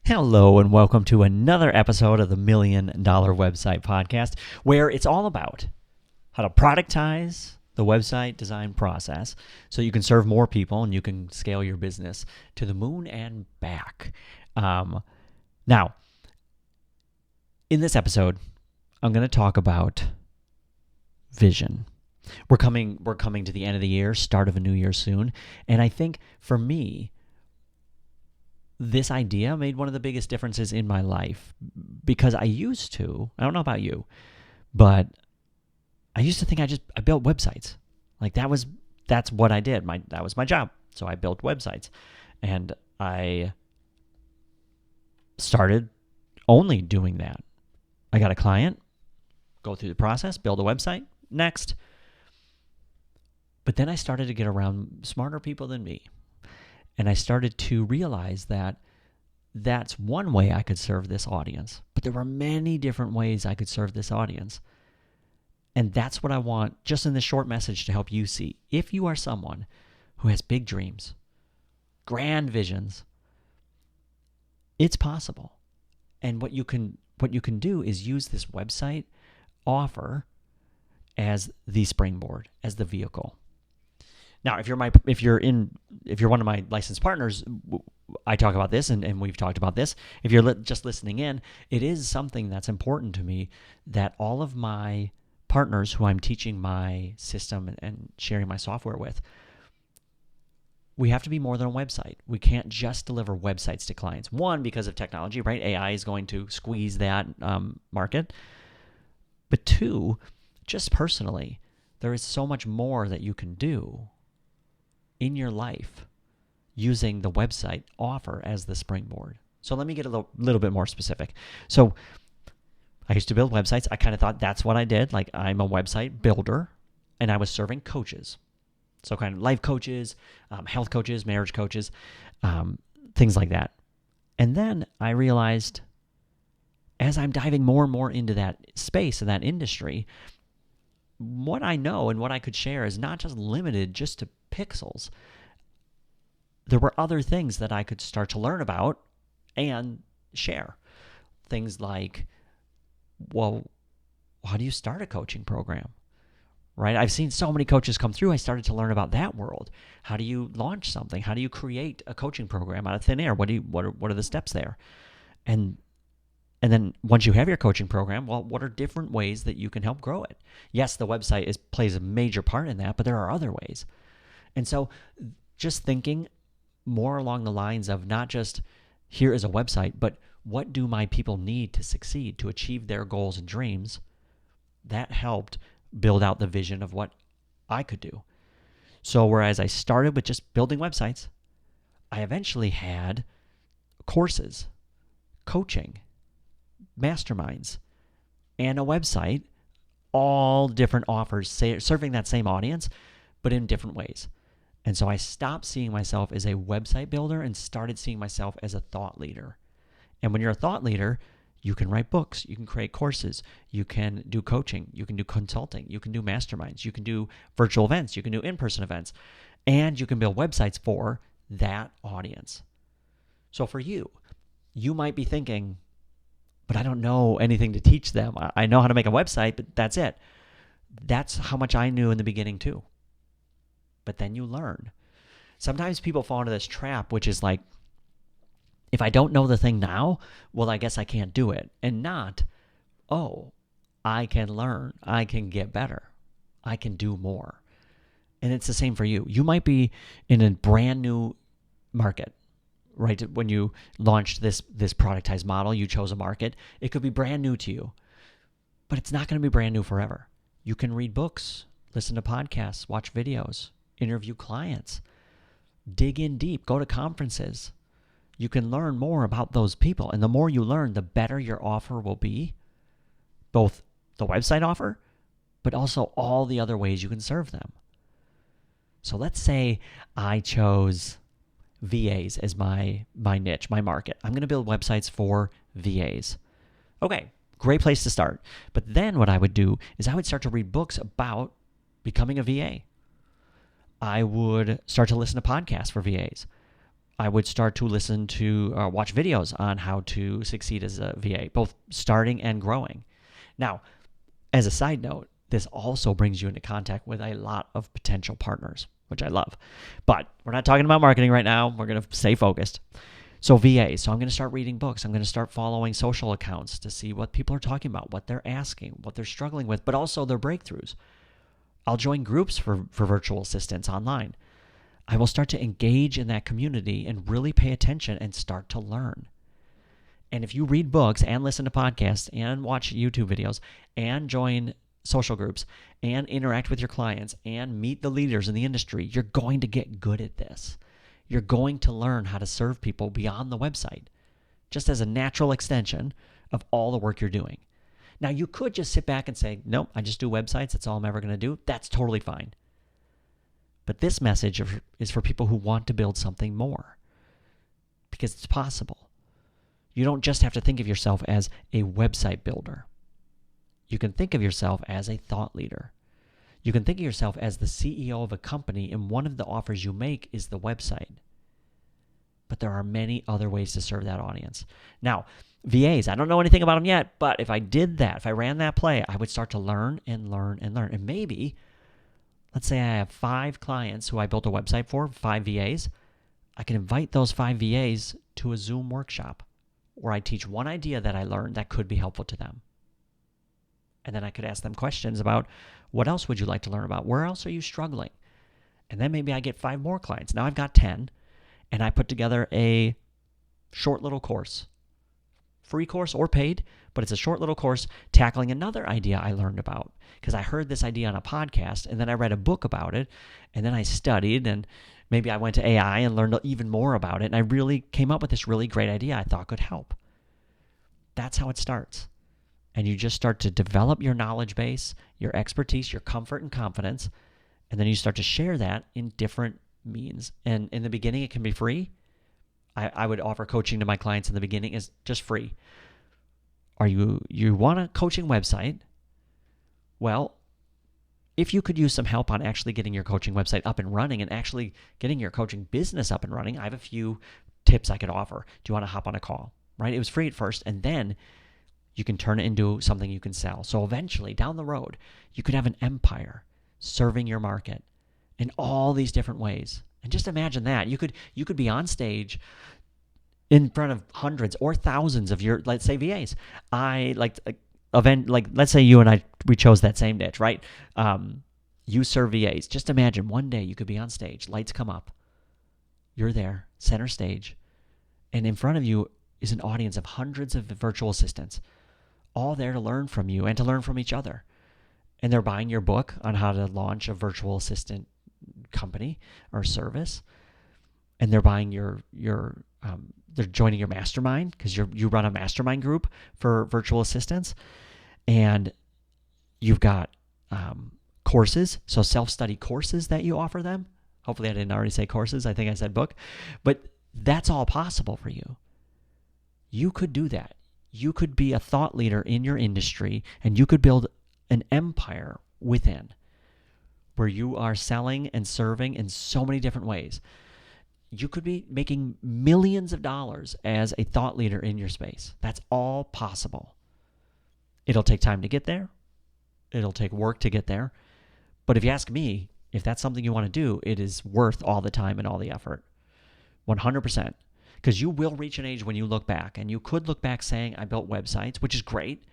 Hello, and welcome to another episode of the $1 Million Website Podcast, where it's all about how to productize the website design process so you can serve more people and you can scale your business to the moon and back. Now, in this episode, I'm going to talk about vision. We're coming to the end of the year, start of a new year soon, and I think for me, this idea made one of the biggest differences in my life because I don't know about you, but I used to think I built websites. Like that's what I did. That was my job. So I built websites and I started only doing that. I got a client, go through the process, build a website, next. But then I started to get around smarter people than me. And I started to realize that that's one way I could serve this audience. But there were many different ways I could serve this audience. And that's what I want, just in this short message, to help you see. If you are someone who has big dreams, grand visions, it's possible. And what you can do is use this website offer as the springboard, as the vehicle. Now, if you're one of my licensed partners, I talk about this, and we've talked about this. If you're just listening in, it is something that's important to me that all of my partners who I'm teaching my system and sharing my software with, we have to be more than a website. We can't just deliver websites to clients. One, because of technology, right? AI is going to squeeze that market. But two, just personally, there is so much more that you can do in your life using the website offer as the springboard. So let me get a little bit more specific. So I used to build websites. I kind of thought that's what I did. Like, I'm a website builder, and I was serving coaches. So kind of life coaches, health coaches, marriage coaches, things like that. And then I realized as I'm diving more and more into that space and that industry, what I know and what I could share is not just limited just to pixels. There were other things that I could start to learn about and share. Things like, well, how do you start a coaching program? Right? I've seen so many coaches come through. I started to learn about that world. How do you launch something? How do you create a coaching program out of thin air? What are the steps there? And then once you have your coaching program, well, what are different ways that you can help grow it? Yes, the website plays a major part in that, but there are other ways. And so just thinking more along the lines of not just here is a website, but what do my people need to succeed, to achieve their goals and dreams, that helped build out the vision of what I could do. So whereas I started with just building websites, I eventually had courses, coaching, masterminds, and a website, all different offers serving that same audience, but in different ways. And so I stopped seeing myself as a website builder and started seeing myself as a thought leader. And when you're a thought leader, you can write books, you can create courses, you can do coaching, you can do consulting, you can do masterminds, you can do virtual events, you can do in-person events, and you can build websites for that audience. So for you might be thinking, but I don't know anything to teach them. I know how to make a website, but that's it. That's how much I knew in the beginning too. But then you learn. Sometimes people fall into this trap, which is like, if I don't know the thing now, well, I guess I can't do it. And not, oh, I can learn. I can get better. I can do more. And it's the same for you. You might be in a brand new market, right? When you launched this productized model, you chose a market. It could be brand new to you, but it's not going to be brand new forever. You can read books, listen to podcasts, watch videos, interview clients, dig in deep, go to conferences. You can learn more about those people. And the more you learn, the better your offer will be, both the website offer, but also all the other ways you can serve them. So let's say I chose VAs as my niche, my market. I'm going to build websites for VAs. Okay, great place to start. But then what I would do is I would start to read books about becoming a VA. I would start to listen to podcasts for VAs. I would start to listen to watch videos on how to succeed as a VA, both starting and growing. Now, as a side note, this also brings you into contact with a lot of potential partners, which I love. But we're not talking about marketing right now. We're going to stay focused. So VA. So I'm going to start reading books. I'm going to start following social accounts to see what people are talking about, what they're asking, what they're struggling with, but also their breakthroughs. I'll join groups for virtual assistants online. I will start to engage in that community and really pay attention and start to learn. And if you read books and listen to podcasts and watch YouTube videos and join social groups and interact with your clients and meet the leaders in the industry, you're going to get good at this. You're going to learn how to serve people beyond the website, just as a natural extension of all the work you're doing. Now, you could just sit back and say, nope, I just do websites. That's all I'm ever going to do. That's totally fine. But this message is for people who want to build something more, because it's possible. You don't just have to think of yourself as a website builder. You can think of yourself as a thought leader. You can think of yourself as the CEO of a company, and one of the offers you make is the website. But there are many other ways to serve that audience. Now, VAs, I don't know anything about them yet, but if I did that, if I ran that play, I would start to learn and learn and learn. And maybe, let's say I have 5 clients who I built a website for, 5 VAs. I can invite those 5 VAs to a Zoom workshop where I teach one idea that I learned that could be helpful to them. And then I could ask them questions about, what else would you like to learn about? Where else are you struggling? And then maybe I get 5 more clients. Now I've got 10, and I put together a short little course, free course or paid, but it's a short little course tackling another idea I learned about, because I heard this idea on a podcast, and then I read a book about it, and then I studied, and maybe I went to AI and learned even more about it, and I really came up with this really great idea I thought could help. That's how it starts. And you just start to develop your knowledge base, your expertise, your comfort and confidence, and then you start to share that in different means. And in the beginning, it can be free. I would offer coaching to my clients in the beginning as just free. You want a coaching website? Well, if you could use some help on actually getting your coaching website up and running and actually getting your coaching business up and running, I have a few tips I could offer. Do you want to hop on a call? Right? It was free at first, and then you can turn it into something you can sell. So eventually, down the road, you could have an empire serving your market in all these different ways. And just imagine that. You could be on stage in front of hundreds or thousands of your, let's say, VAs. Let's say you and I, we chose that same niche, right? You serve VAs. Just imagine one day you could be on stage, lights come up, you're there, center stage, and in front of you is an audience of hundreds of virtual assistants, all there to learn from you and to learn from each other. And they're buying your book on how to launch a virtual assistant company or service. And they're buying they're joining your mastermind, because you run a mastermind group for virtual assistants. And you've got courses, so self-study courses that you offer them. Hopefully I didn't already say courses. I think I said book. But that's all possible for you. You could do that. You could be a thought leader in your industry, and you could build an empire within where you are selling and serving in so many different ways. You could be making millions of dollars as a thought leader in your space. That's all possible. It'll take time to get there. It'll take work to get there. But if you ask me, if that's something you want to do, it is worth all the time and all the effort. 100%. Because you will reach an age when you look back, and you could look back saying, I built websites, which is great.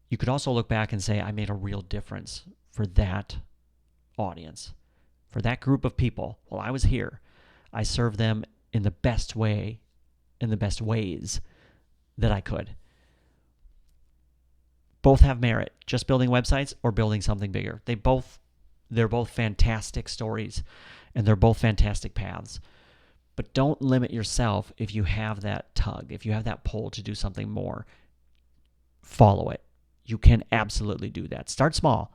You could also look back and say, I made a real difference for that audience, for that group of people. While I was here, I served them in the best way, in the best ways that I could. Both have merit, just building websites or building something bigger. They're both fantastic stories, and they're both fantastic paths. But don't limit yourself if you have that tug, if you have that pull to do something more. Follow it. You can absolutely do that. Start small.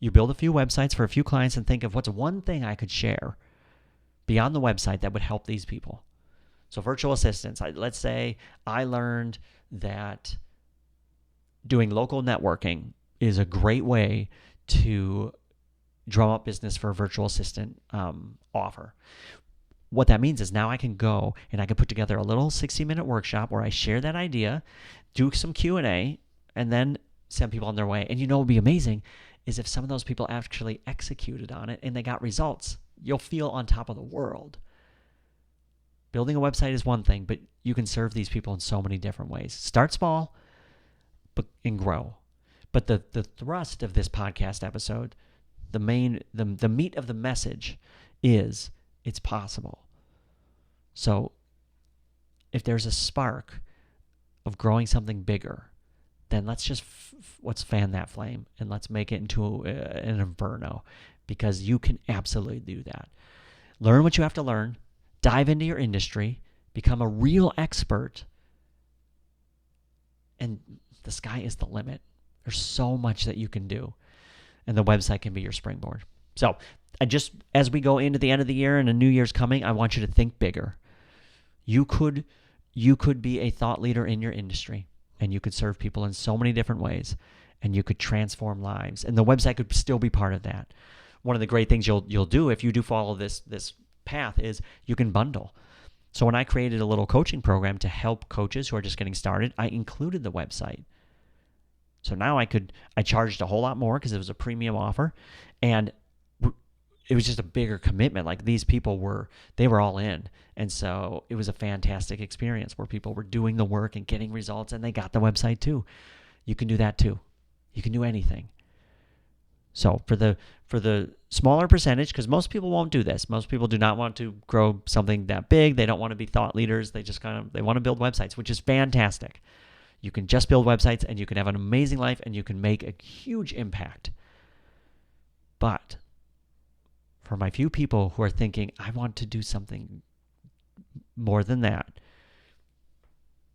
You build a few websites for a few clients and think of what's one thing I could share beyond the website that would help these people. So virtual assistants, let's say I learned that doing local networking is a great way to drum up business for a virtual assistant offer. what that means is now I can go and I can put together a little 60-minute workshop where I share that idea, do some Q&A, and then send people on their way. And what would be amazing is if some of those people actually executed on it and they got results. You'll feel on top of the world. Building a website is one thing, but you can serve these people in so many different ways. Start small and grow. But the thrust of this podcast episode, the meat of the message is it's possible. So if there's a spark of growing something bigger, then let's fan that flame and let's make it into an inferno, because you can absolutely do that. Learn what you have to learn, dive into your industry, become a real expert, and the sky is the limit. There's so much that you can do, and the website can be your springboard. So as we go into the end of the year and a new year's coming, I want you to think bigger. You could be a thought leader in your industry, and you could serve people in so many different ways, and you could transform lives, and the website could still be part of that. One of the great things you'll do if you do follow this path is you can bundle. So when I created a little coaching program to help coaches who are just getting started, I included the website. So now I charged a whole lot more because it was a premium offer, and it was just a bigger commitment. Like, these people were all in. And so it was a fantastic experience where people were doing the work and getting results, and they got the website too. You can do that too. You can do anything. So for the smaller percentage, because most people won't do this. Most people do not want to grow something that big. They don't want to be thought leaders. They just they want to build websites, which is fantastic. You can just build websites, and you can have an amazing life, and you can make a huge impact. But for my few people who are thinking, I want to do something more than that,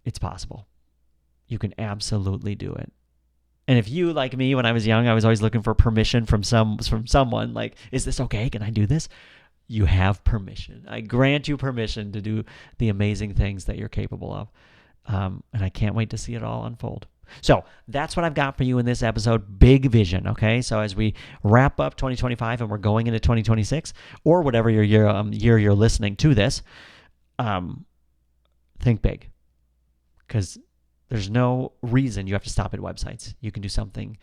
it's possible. You can absolutely do it. And if you, like me, when I was young, I was always looking for permission from someone, like, is this okay? Can I do this? You have permission. I grant you permission to do the amazing things that you're capable of. And I can't wait to see it all unfold. So that's what I've got for you in this episode. Big vision, okay? So as we wrap up 2025 and we're going into 2026, or whatever year you're listening to this, think big. Because there's no reason you have to stop at websites. You can do something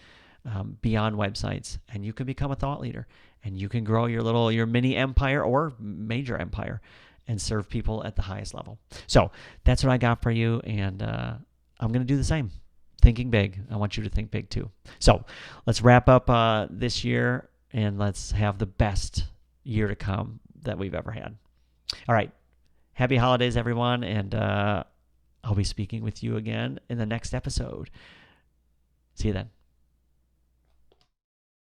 beyond websites, and you can become a thought leader, and you can grow your mini empire or major empire and serve people at the highest level. So that's what I got for you, and I'm going to do the same. Thinking big. I want you to think big too. So let's wrap up this year, and let's have the best year to come that we've ever had. All right. Happy holidays, everyone, and I'll be speaking with you again in the next episode. See you then.